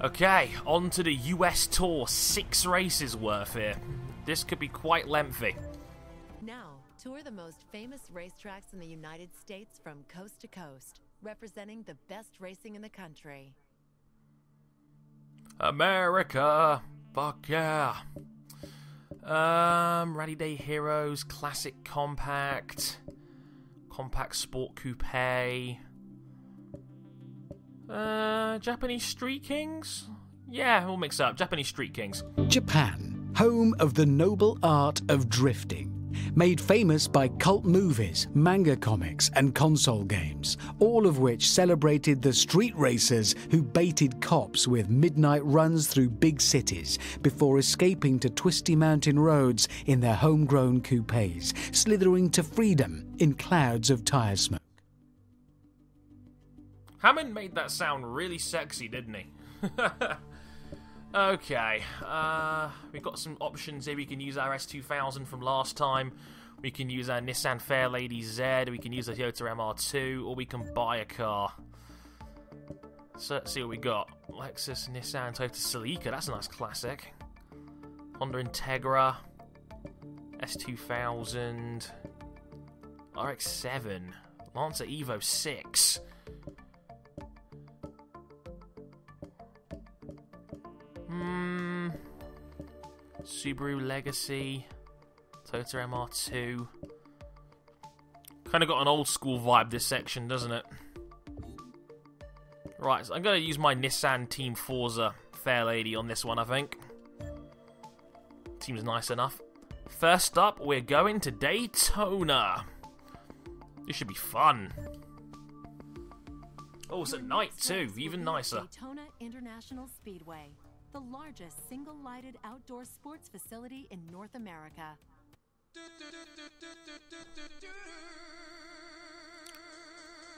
Okay, on to the US Tour. 6 races worth here. This could be quite lengthy. Now, tour the most famous racetracks in the United States from coast to coast, representing the best racing in the country. America! Fuck yeah! Rally Day Heroes, Classic Compact, Compact Sport Coupe, Japanese Street Kings? Yeah, we'll mix up. Japanese Street Kings. Japan, home of the noble art of drifting. Made famous by cult movies, manga comics and console games, all of which celebrated the street racers who baited cops with midnight runs through big cities before escaping to twisty mountain roads in their homegrown coupes, slithering to freedom in clouds of tyre smoke. Hammond made that sound really sexy, didn't he? Okay, we've got some options here. We can use our S2000 from last time. We can use our Nissan Fairlady Z. We can use a Toyota MR2, or we can buy a car. So let's see what we got. Lexus, Nissan, Toyota Celica. That's a nice classic. Honda Integra, S2000, RX-7, Lancer Evo 6. Subaru Legacy, Toyota MR2. Kind of got an old school vibe, this section, doesn't it? Right, so I'm going to use my Nissan Team Forza Fairlady on this one, I think. Seems nice enough. First up, we're going to Daytona. This should be fun. Oh, it's at night too, even nicer. Daytona International Speedway, the largest single-lighted outdoor sports facility in North America.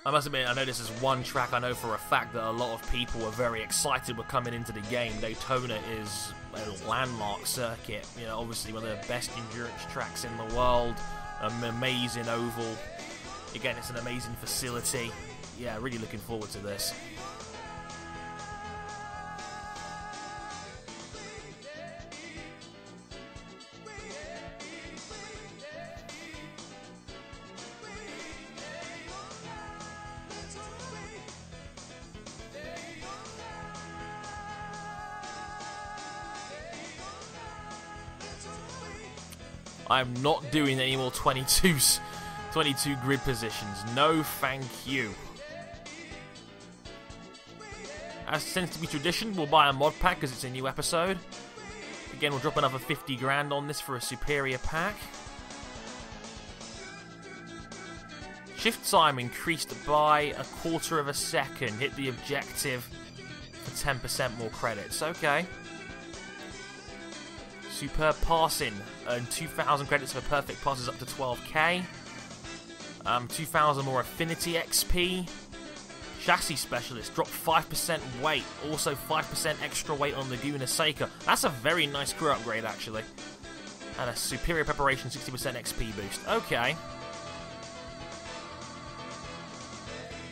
I must admit, I know this is one track I know for a fact that a lot of people are very excited with coming into the game. Daytona is a landmark circuit, you know, obviously one of the best endurance tracks in the world, an amazing oval. Again, it's an amazing facility. Yeah, really looking forward to this. I'm not doing any more 22 grid positions. No, thank you. As tends to be tradition, we'll buy a mod pack because it's a new episode. Again, we'll drop another 50 grand on this for a superior pack. Shift time increased by 1/4 of a second. Hit the objective for 10% more credits. Okay. Superb passing. 2,000 credits for perfect passes up to 12k. 2,000 more affinity XP. Chassis specialist. Drop 5% weight. Also 5% extra weight on Laguna Seca. That's a very nice crew upgrade, actually. And a superior preparation 60% XP boost. Okay.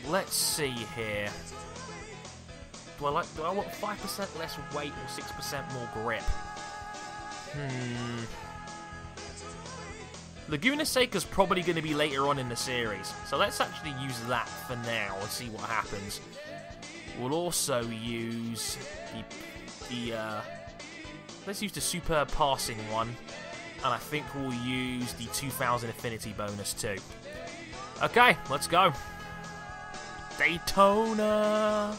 Let's see here. Do I want 5% less weight or 6% more grip? Laguna Seca's probably going to be later on in the series, so let's actually use that for now and see what happens. We'll also use let's use the superb passing one, and I think we'll use the 2,000 affinity bonus too. Okay, let's go. Daytona.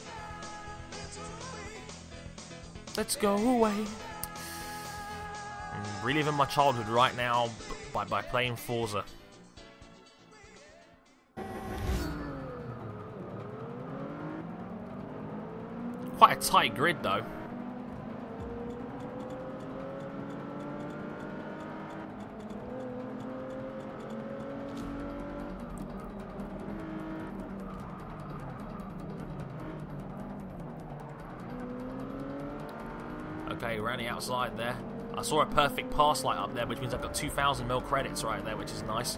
Let's go away. I'm reliving my childhood right now by playing Forza. Quite a tight grid though. Okay, we're on the outside there. I saw a perfect pass light up there, which means I've got 2,000 mil credits right there, which is nice.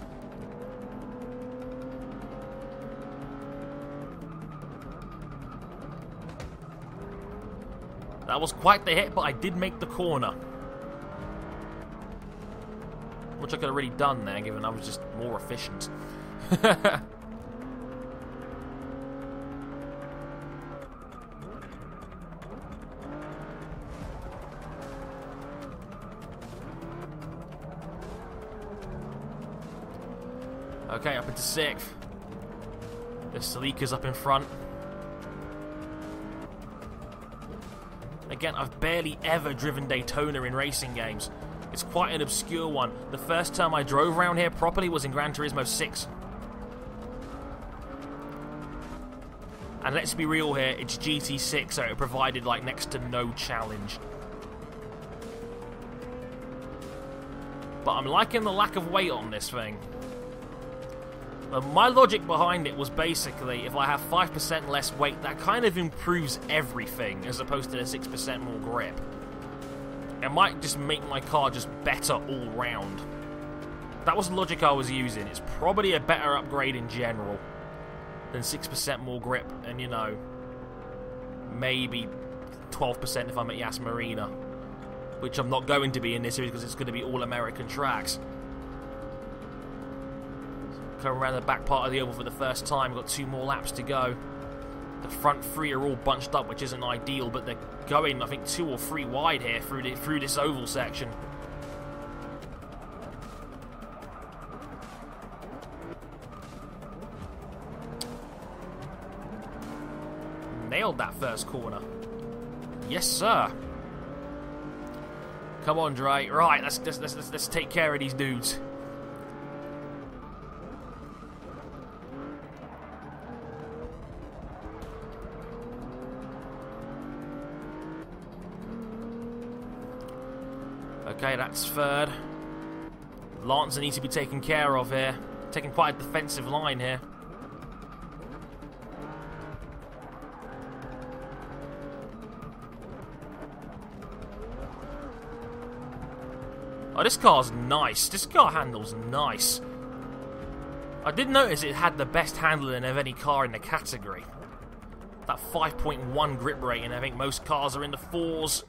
That was quite the hit, but I did make the corner. Which I could have really done there, given I was just more efficient. Okay, up into 6th. The Salika's up in front. Again, I've barely ever driven Daytona in racing games. It's quite an obscure one. The first time I drove around here properly was in Gran Turismo 6. And let's be real here, it's GT6, so it provided like next to no challenge. But I'm liking the lack of weight on this thing. My logic behind it was basically, if I have 5% less weight, that kind of improves everything, as opposed to the 6% more grip. It might just make my car just better all round. That was the logic I was using. It's probably a better upgrade in general than 6% more grip, and you know, maybe 12% if I'm at Yas Marina, which I'm not going to be in this series because it's going to be all American tracks. Coming around the back part of the oval for the first time. Got 2 more laps to go. The front 3 are all bunched up, which isn't ideal, but they're going, I think, 2 or 3 wide here through this oval section. Nailed that first corner. Yes, sir. Come on, Dre. Right, let's take care of these dudes. Okay, that's 3rd. Lancer needs to be taken care of here. Taking quite a defensive line here. Oh, this car's nice. This car handles nice. I did notice it had the best handling of any car in the category. That 5.1 grip rating. I think most cars are in the 4s.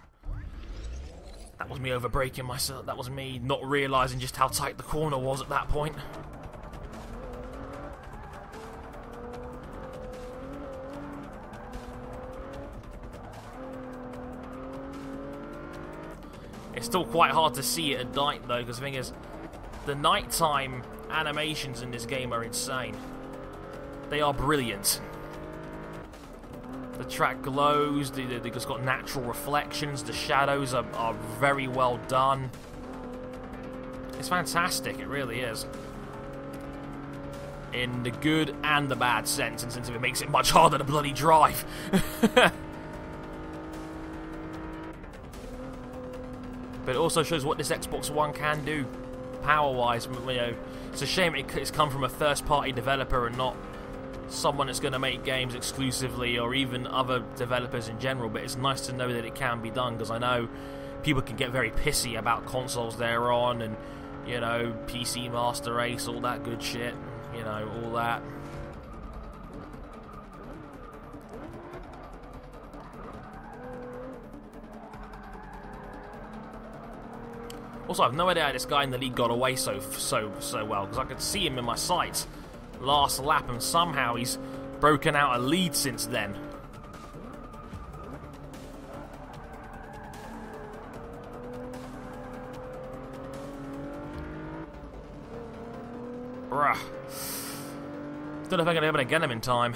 That was me overbraking myself. That was me not realising just how tight the corner was at that point. It's still quite hard to see it at night though, because the thing is, the nighttime animations in this game are insane. They are brilliant. The track glows, they've just got natural reflections, the shadows are very well done. It's fantastic, it really is. In the good and the bad sense, and since it makes it much harder to bloody drive. But it also shows what this Xbox One can do, power-wise. You know, it's a shame it's come from a first-party developer and not someone that's going to make games exclusively, or even other developers in general, but it's nice to know that it can be done, because I know people can get very pissy about consoles they're on, and, you know, PC Master Race, all that good shit, you know, all that. Also, I have no idea how this guy in the lead got away so well, because I could see him in my sights last lap, and somehow he's broken out a lead since then. Bruh. Don't know if I'm going to be able to get him in time.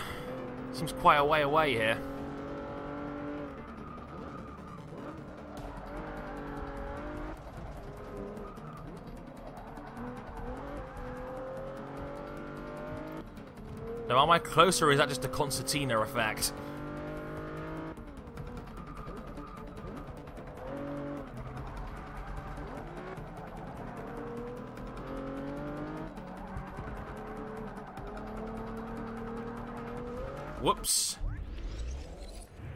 Seems quite a way away here. Now, am I closer, or is that just a concertina effect? Whoops.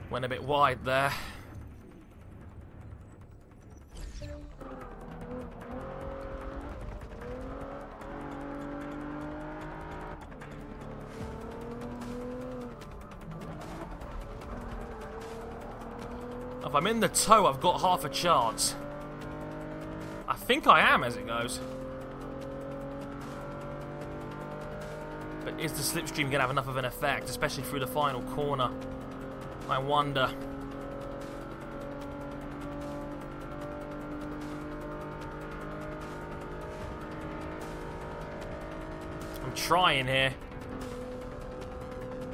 Went a bit wide there. If I'm in the toe, I've got half a chance. I think I am as it goes. But is the slipstream going to have enough of an effect, especially through the final corner? I wonder. I'm trying here.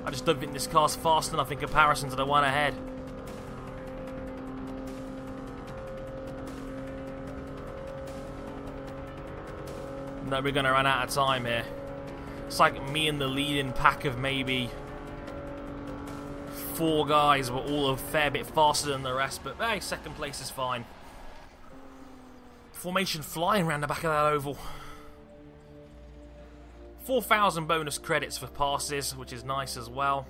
I just don't think this car's fast enough in comparison to the one ahead. No, we're going to run out of time here. It's like me and the leading pack of maybe 4 guys were all a fair bit faster than the rest, but hey, second place is fine. Formation flying around the back of that oval. 4,000 bonus credits for passes, which is nice as well.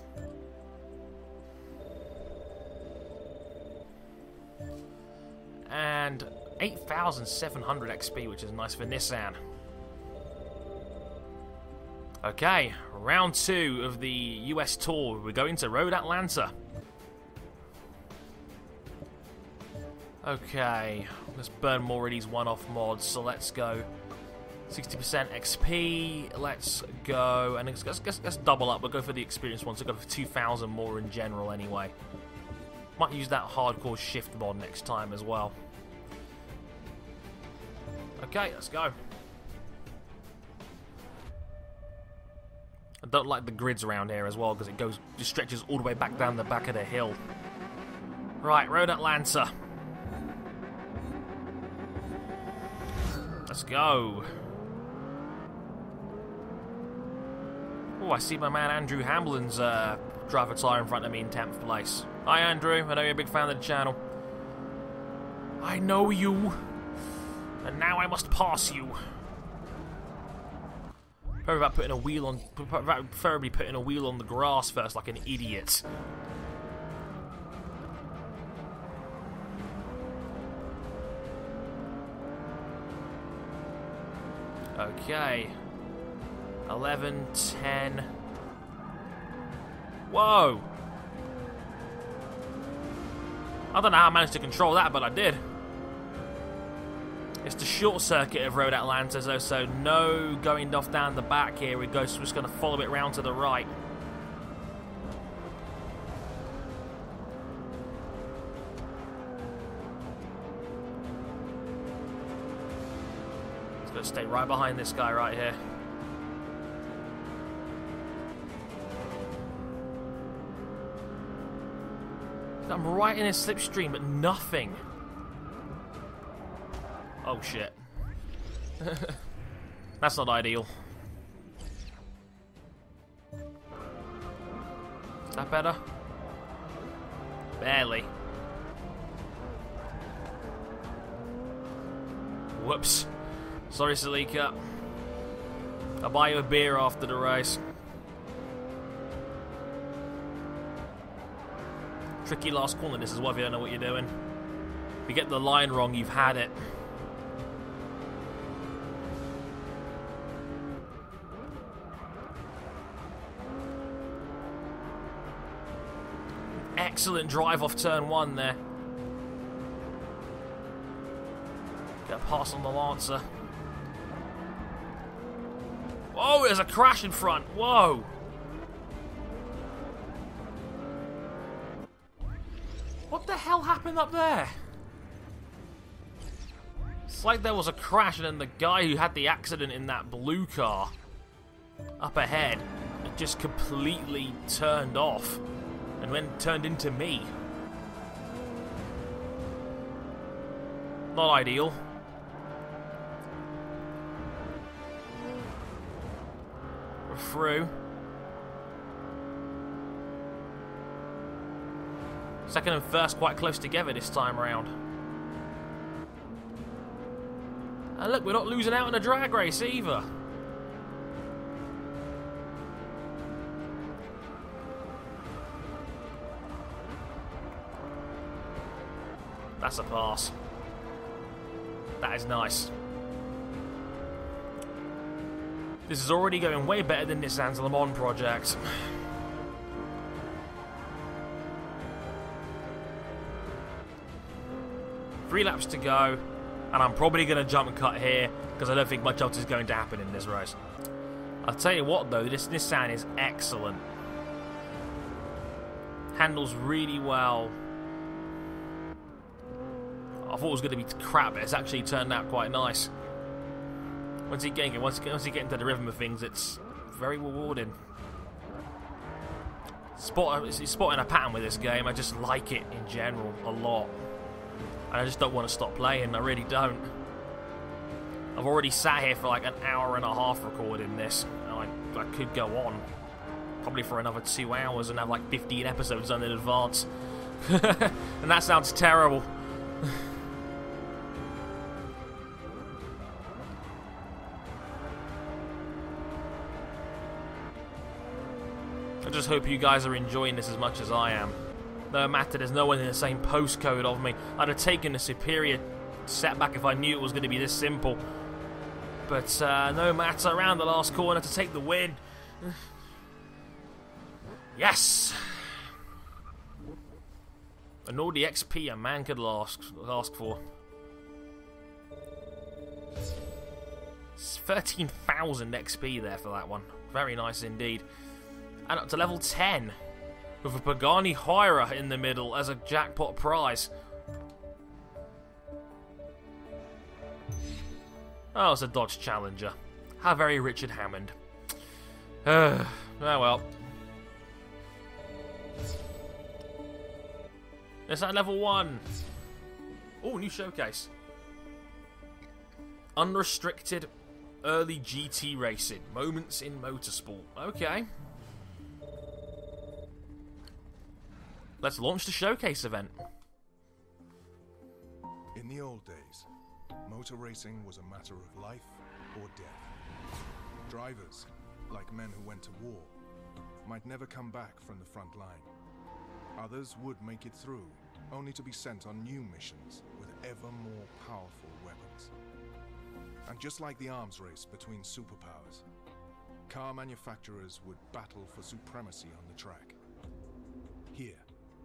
And 8,700 XP, which is nice for Nissan. Okay, round 2 of the US Tour. We're going to Road Atlanta. Okay, let's burn more of these one-off mods. So let's go 60% XP. Let's go, and let's double up. We'll go for the experience one. So go for 2,000 more in general anyway. Might use that hardcore shift mod next time as well. Okay, let's go. I don't like the grids around here as well because it just stretches all the way back down the back of the hill. Right, Road Atlanta. Let's go. Oh, I see my man Andrew Hamblin's driver tire in front of me in 10th place. Hi Andrew, I know you're a big fan of the channel. I know you, and now I must pass you. Preferably putting a wheel on the grass first, like an idiot. Okay. 11, 10. Whoa! I don't know how I managed to control that, but I did. It's the short circuit of Road Atlanta, though, so no going off down the back here. We're just going to follow it round to the right. It's going to stay right behind this guy right here. I'm right in his slipstream, but nothing. Oh shit. That's not ideal. Is that better? Barely. Whoops. Sorry, Salika. I'll buy you a beer after the race. Tricky last corner this as well if you don't know what you're doing. If you get the line wrong, you've had it. Excellent drive off turn 1 there. Get a pass on the Lancer. Whoa, there's a crash in front. Whoa. What the hell happened up there? It's like there was a crash and then the guy who had the accident in that blue car up ahead just completely turned off and then turned into me. Not ideal. We're through. Second and first quite close together this time around. And look, we're not losing out in a drag race either. That's a pass. That is nice. This is already going way better than Nissan's Le Mans project. 3 laps to go, and I'm probably going to jump cut here because I don't think much else is going to happen in this race. I'll tell you what though, this Nissan is excellent. Handles really well. I thought it was going to be crap, but it's actually turned out quite nice. Once you get into the rhythm of things, it's very rewarding. Spotting a pattern with this game. I just like it in general a lot. And I just don't want to stop playing. I really don't. I've already sat here for like an hour and a half recording this. And I could go on. Probably for another 2 hours and have like 15 episodes done in advance. And that sounds terrible. I just hope you guys are enjoying this as much as I am. No matter there's no one in the same postcode of me, I'd have taken a superior setback if I knew it was going to be this simple. But no matter, around the last corner to take the win. Yes! And all the XP a man could ask for. It's 13,000 XP there for that one. Very nice indeed. And up to level 10 with a Pagani Huayra in the middle as a jackpot prize. Oh, it's a Dodge Challenger. How very Richard Hammond. Oh well. It's at level 1. Oh, new showcase. Unrestricted early GT racing. Moments in motorsport. Okay. Let's launch the showcase event. In the old days, motor racing was a matter of life or death. Drivers, like men who went to war, might never come back from the front line. Others would make it through, only to be sent on new missions with ever more powerful weapons. And just like the arms race between superpowers, car manufacturers would battle for supremacy on the track. Here,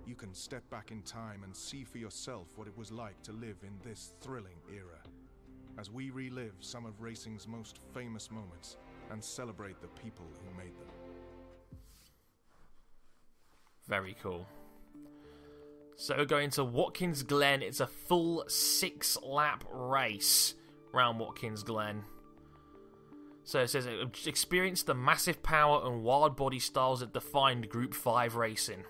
you can step back in time and see for yourself what it was like to live in this thrilling era, as we relive some of racing's most famous moments and celebrate the people who made them. Very cool. So going to Watkins Glen, it's a full 6-lap race around Watkins Glen. So it says, experience the massive power and wild body styles that defined Group 5 racing.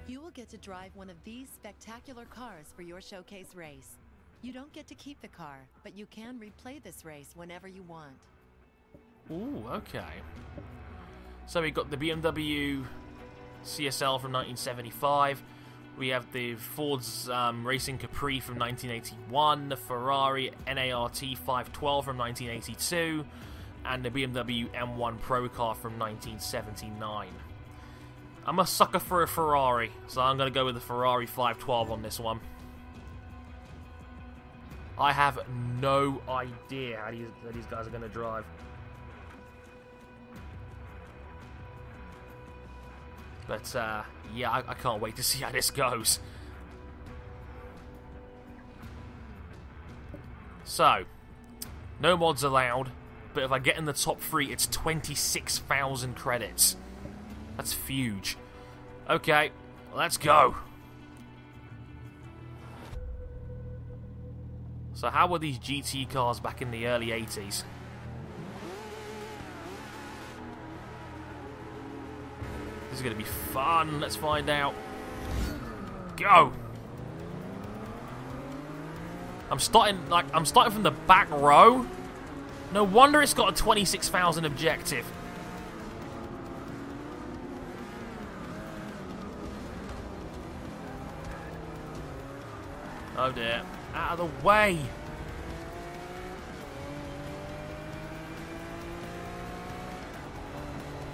You will get to drive one of these spectacular cars for your showcase race. You don't get to keep the car, but you can replay this race whenever you want. Ooh, okay. So we got the BMW CSL from 1975. We have the Ford's Racing Capri from 1981, the Ferrari NART 512 from 1982, and the BMW M1 Pro Car from 1979. I'm a sucker for a Ferrari, so I'm going to go with the Ferrari 512 on this one. I have no idea how these guys are going to drive. But, yeah, I can't wait to see how this goes. So, no mods allowed, but if I get in the top 3, it's 26,000 credits. That's huge. Okay, let's go. So how were these GT cars back in the early 80s? This is going to be fun. Let's find out. Go. I'm starting from the back row. No wonder it's got a 26,000 objective. Oh dear. Out of the way.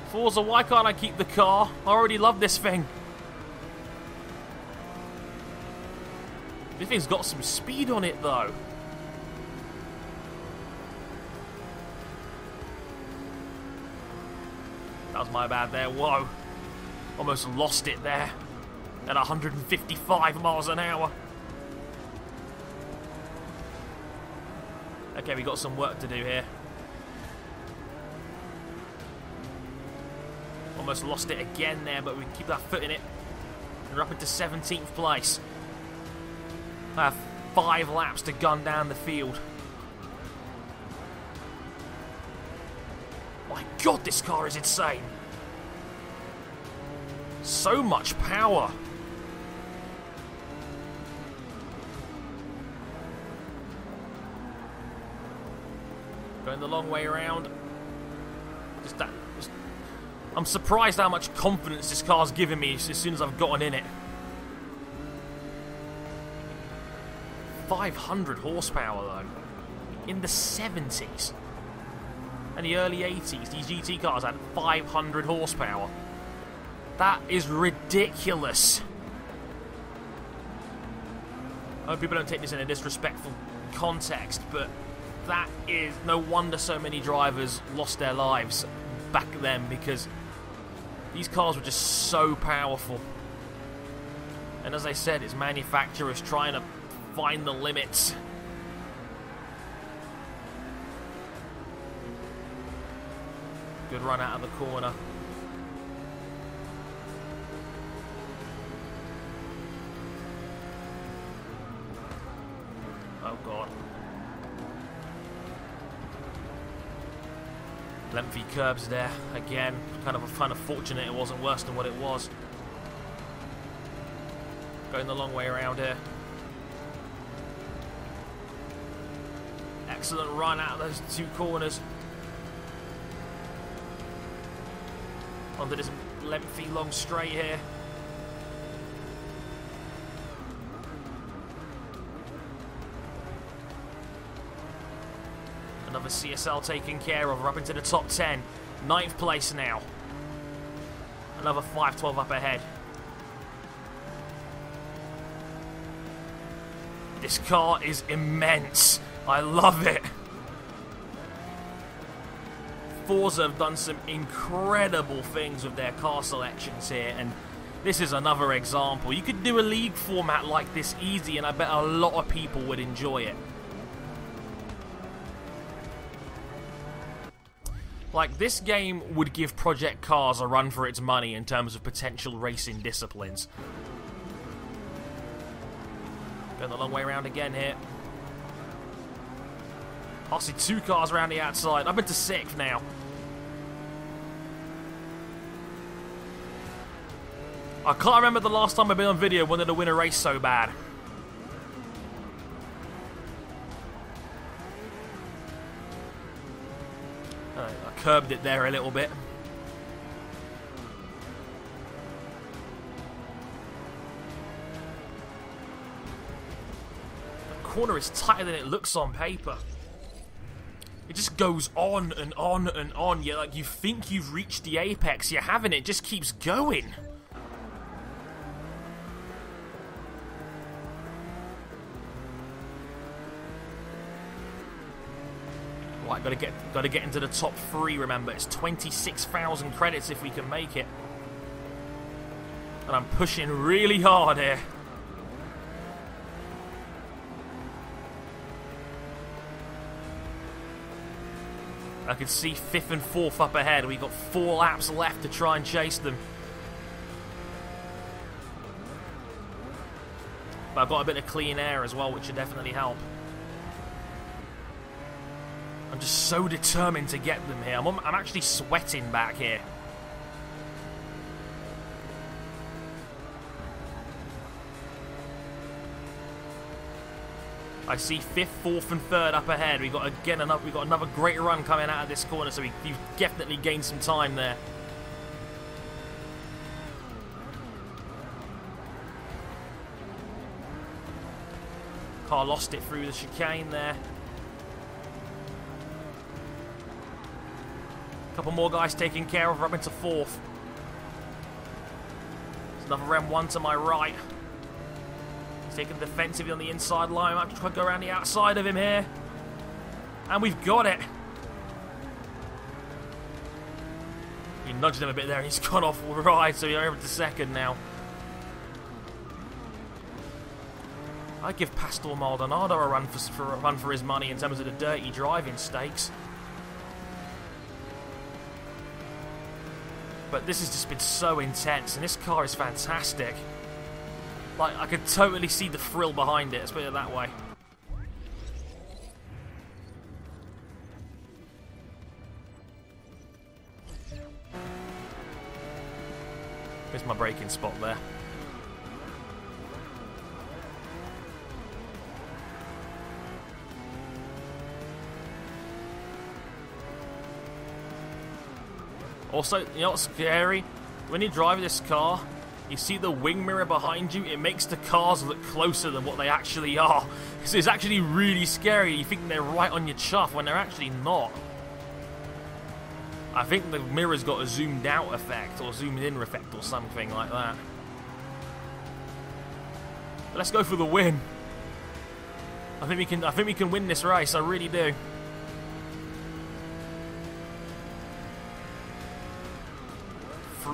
Forza, why can't I keep the car? I already love this thing. This thing's got some speed on it, though. That was my bad there. Whoa. Almost lost it there. At 155 miles an hour. Okay, we got some work to do here. Almost lost it again there, but we keep that foot in it. And we're up into 17th place. I have 5 laps to gun down the field. My God, this car is insane. So much power. Going the long way around. I'm surprised how much confidence this car's given me as soon as I've gotten in it. 500 horsepower though. In the 70s. And the early 80s, these GT cars had 500 horsepower. That is ridiculous. I hope people don't take this in a disrespectful context, but that is no wonder so many drivers lost their lives back then, because these cars were just so powerful. And as I said, it's manufacturers trying to find the limits. Good run out of the corner. Oh God. Lengthy curbs there again. Kind of fortunate it wasn't worse than what it was. Going the long way around here. Excellent run out of those 2 corners. Onto this lengthy long straight here. Another CSL taken care of. We're up into the top 10. 9th place now. Another 512 up ahead. This car is immense. I love it. Forza have done some incredible things with their car selections here, and this is another example. You could do a league format like this easy, and I bet a lot of people would enjoy it. Like, this game would give Project Cars a run for its money in terms of potential racing disciplines. Going the long way around again here. I see 2 cars around the outside. I'm into 6th now. I can't remember the last time I've been on video wanted to win a race so bad. I curbed it there a little bit. The corner is tighter than it looks on paper. It just goes on and on and on. You think you've reached the apex, you haven't. It just keeps going. Right, gotta get into the top 3. Remember, it's 26,000 credits if we can make it. And I'm pushing really hard here. I can see 5th and 4th up ahead. We've got 4 laps left to try and chase them. But I've got a bit of clean air as well, which should definitely help. I'm just so determined to get them here. I'm actually sweating back here. I see 5th, 4th, and 3rd up ahead. We've got another great run coming out of this corner, so we've definitely gained some time there. Car lost it through the chicane there. Couple more guys taken care of. We're up into 4th. There's another M1 to my right. He's taking defensively on the inside line. I'm trying to go around the outside of him here. And we've got it. We nudged him a bit there. He's gone off right, so we're over to 2nd now. I'd give Pastor Maldonado a run for his money in terms of the dirty driving stakes. But this has just been so intense, and this car is fantastic. Like, I could totally see the thrill behind it, let's put it that way. Here's my braking spot there. Also, you know what's scary? When you drive this car, you see the wing mirror behind you, it makes the cars look closer than what they actually are. So it's actually really scary. You think they're right on your chuff when they're actually not. I think the mirror's got a zoomed out effect or zoomed in effect or something like that. But let's go for the win. I think we can win this race, I really do.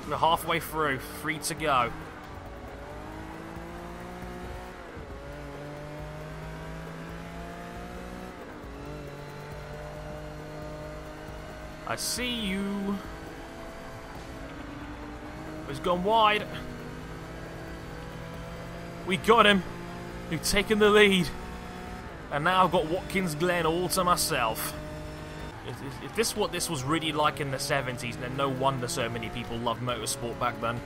We're halfway through, 3 to go. I see you. He's gone wide. We got him. We've taken the lead. And now I've got Watkins Glen all to myself. If this is what this was really like in the 70s, then no wonder so many people loved motorsport back then.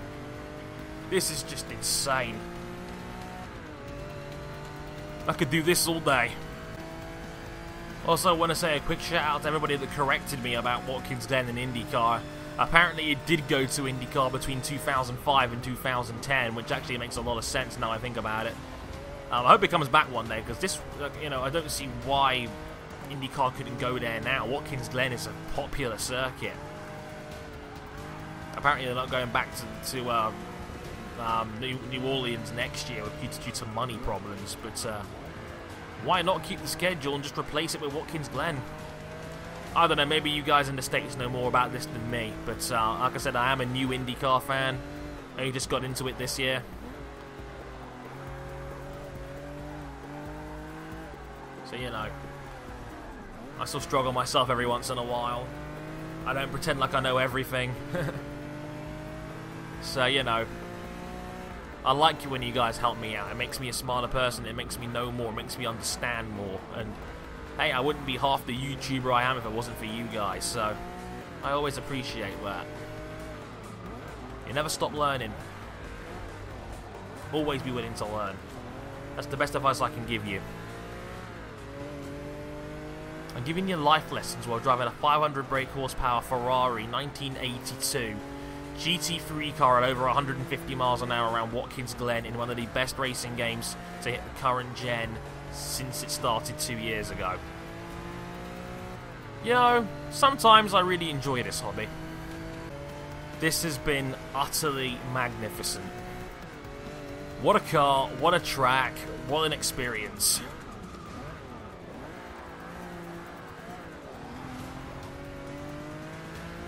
This is just insane. I could do this all day. Also, I want to say a quick shout out to everybody that corrected me about Watkins Glen and IndyCar. Apparently it did go to IndyCar between 2005 and 2010, which actually makes a lot of sense now I think about it. I hope it comes back one day, because this, you know, I don't see why IndyCar couldn't go there now. Watkins Glen is a popular circuit. Apparently they're not going back to New Orleans next year due to money problems, but why not keep the schedule and just replace it with Watkins Glen? I don't know, maybe you guys in the States know more about this than me, but like I said, I am a new IndyCar fan. I only just got into it this year. So, you know, I still struggle myself every once in a while. I don't pretend like I know everything. So, you know, I like you when you guys help me out. It makes me a smarter person. It makes me know more. It makes me understand more. And, hey, I wouldn't be half the YouTuber I am if it wasn't for you guys. So, I always appreciate that. You never stop learning. Always be willing to learn. That's the best advice I can give you. I'm giving you life lessons while driving a 500 brake horsepower Ferrari 1982 GT3 car at over 150 miles an hour around Watkins Glen in one of the best racing games to hit the current gen since it started 2 years ago. You know, sometimes I really enjoy this hobby. This has been utterly magnificent. What a car, what a track, what an experience.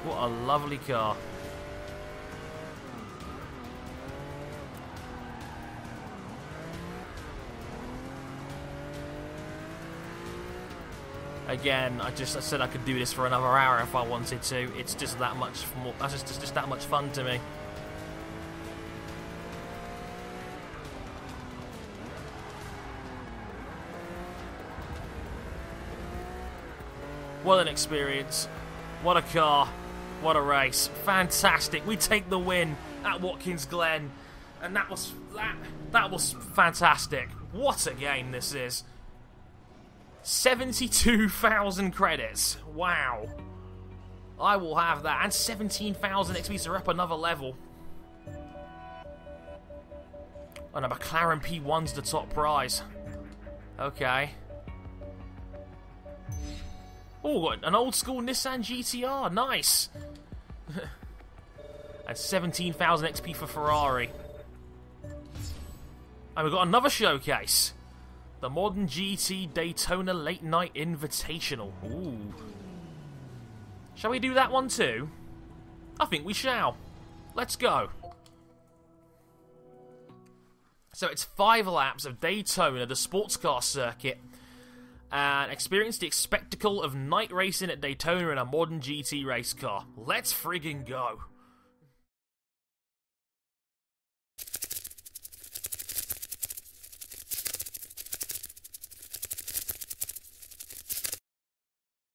What a lovely car. Again, I said I could do this for another hour if I wanted to. It's just that much more. That's just that much fun to me. What an experience. What a car. What a race. Fantastic. We take the win at Watkins Glen. And that was fantastic. What a game this is. 72,000 credits. Wow. I will have that. And 17,000 XP, so we're up another level. And a McLaren P1's the top prize. Okay. Oh, an old school Nissan GTR. Nice. And 17,000 XP for Ferrari. And we've got another showcase. The Modern GT Daytona Late Night Invitational. Ooh. Shall we do that one too? I think we shall. Let's go. So it's 5 laps of Daytona, the sports car circuit, and experience the spectacle of night racing at Daytona in a modern GT race car. Let's friggin' go.